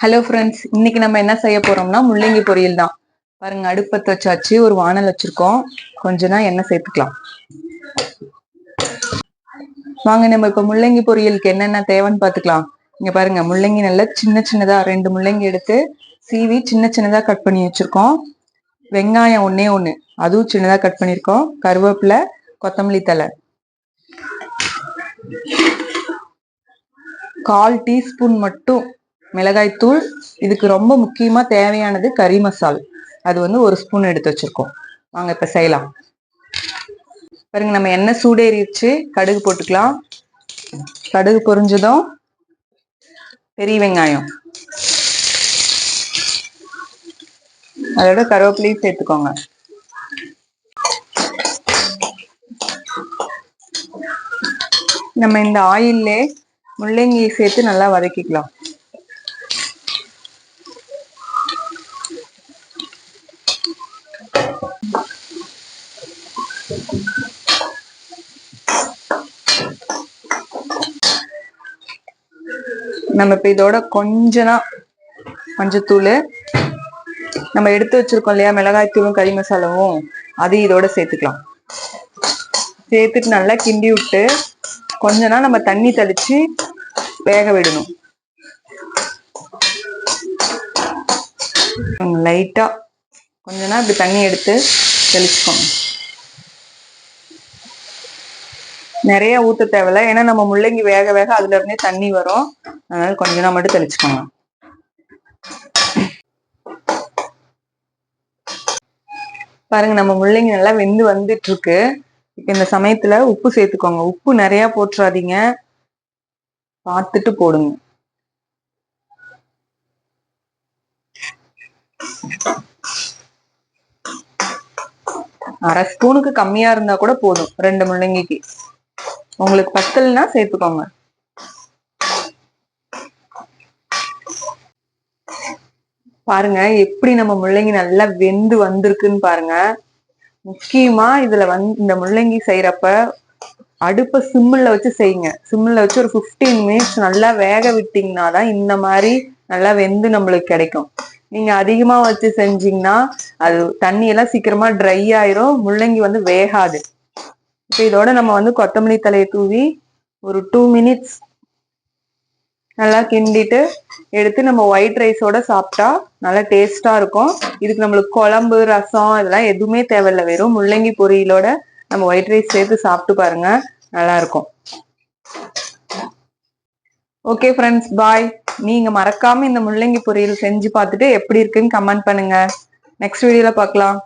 Hello friends, இன்னைக்கு நம்ம என்ன செய்ய போறோம்னா முள்ளங்கி பொரியல் தான். பாருங்க, அடுப்பத்தை வச்சாச்சு, ஒரு வானல் வச்சிருக்கோம். கொஞ்ச தான் எண்ணெய் சேர்த்துக்கலாம். வாங்க நம்ம இப்ப முள்ளங்கி பொரியலுக்கு என்னென்ன தேவைன்னு பாத்துக்கலாம். இங்க பாருங்க, முள்ளங்கி நல்லா சின்ன சின்னதா 2 முள்ளங்கி எடுத்து சீவி சின்ன சின்னதா கட் பண்ணி வச்சிருக்கோம். வெங்காயம் ஒன்னே ஒண்ணு, அதுவும் சின்னதா கட் பண்ணிருக்கோம். கருவேப்பிலை, கொத்தமல்லி தழை, 1/4 டீஸ்பூன் மட்டும் மிளகாய் தூள். இதுக்கு ரொம்ப முக்கியமா தேவையானது கறி மசால், அது 1 ஸ்பூன் எடுத்து வச்சிருக்கோம். வாங்க இப்ப செய்யலாம். பாருங்க, நம்ம எண்ணெய் சூடேறிடுச்சு, கடுகு போட்டுக்கலாம். கடுகு பொரிஞ்சதும் பெரிய வெங்காயம், அதோட கருவேப்பிலையும் சேர்த்துக்கோங்க. நம்ம இந்த ஆயில்ல முள்ளங்கியை சேர்த்து நல்லா வதக்கிக்கலாம். நம்ம இப்ப இதோட கொஞ்சம் மஞ்சத்தூள், நம்ம எடுத்து வச்சிருக்கோம் இல்லையா மிளகாய் தூளும் கறி மசாலாவும், அது இதோட சேர்த்துக்கலாம். சேர்த்துட்டு நல்லா கிண்டி விட்டு கொஞ்ச நாள் நம்ம தண்ணி தெளிச்சு வேக விடணும். லைட்டா கொஞ்ச நாள் இப்படி தண்ணி எடுத்து தெளிச்சுக்கோங்க. நிறைய ஊத்த தேவையில்ல, ஏன்னா நம்ம முள்ளங்கி வேக வேக அதுல இருந்தே தண்ணி வரும். அதனால கொஞ்ச நாள் மட்டும் தெளிச்சுக்கோங்க. பாருங்க, நம்ம முள்ளங்கி நல்லா வெந்து வந்துட்டு இருக்கு. இப்ப இந்த சமயத்துல உப்பு சேர்த்துக்கோங்க. உப்பு நிறைய போட்டுறாதீங்க, பார்த்துட்டு போடுங்க. அரை ஸ்பூனுக்கு கம்மியா இருந்தா கூட போதும், 2 முள்ளங்கிக்கு. உங்களுக்கு பத்தலைன்னா சேர்த்துக்கோங்க. பாருங்க எப்படி நம்ம முள்ளங்கி நல்லா வெந்து வந்திருக்குன்னு பாருங்க. முக்கியமா இதுல இந்த முள்ளங்கி செய்யறப்ப அடுப்பை சிம்மில் வச்சு செய்யுங்க. சிம்மில் வச்சு ஒரு 15 மினிட்ஸ் நல்லா வேக விட்டீங்கன்னா தான் இந்த மாதிரி நல்லா வெந்து நம்மளுக்கு கிடைக்கும். நீங்க அதிகமா வச்சு செஞ்சீங்கன்னா அது தண்ணி எல்லாம் சீக்கிரமா ட்ரை ஆயிரும், முள்ளங்கி வேகாது. இப்ப இதோட நம்ம கொத்தமல்லி தலையை தூவி ஒரு 2 மினிட்ஸ் நல்லா கிண்டிட்டு எடுத்து நம்ம ஒயிட் ரைஸோட சாப்பிட்டா நல்லா டேஸ்டா இருக்கும். இதுக்கு நம்மளுக்கு குழம்பு, ரசம் இதெல்லாம் எதுவுமே தேவையில்லை. வெறும் முள்ளங்கி பொரியலோட நம்ம ஒயிட் ரைஸ் சேர்த்து சாப்பிட்டு பாருங்க, நல்லா இருக்கும். ஓகே ஃப்ரெண்ட்ஸ், பாய். நீங்க மறக்காம இந்த முள்ளங்கி பொரியல் செஞ்சு பார்த்துட்டு எப்படி இருக்குன்னு கமெண்ட் பண்ணுங்க. நெக்ஸ்ட் வீடியோல பார்க்கலாம்.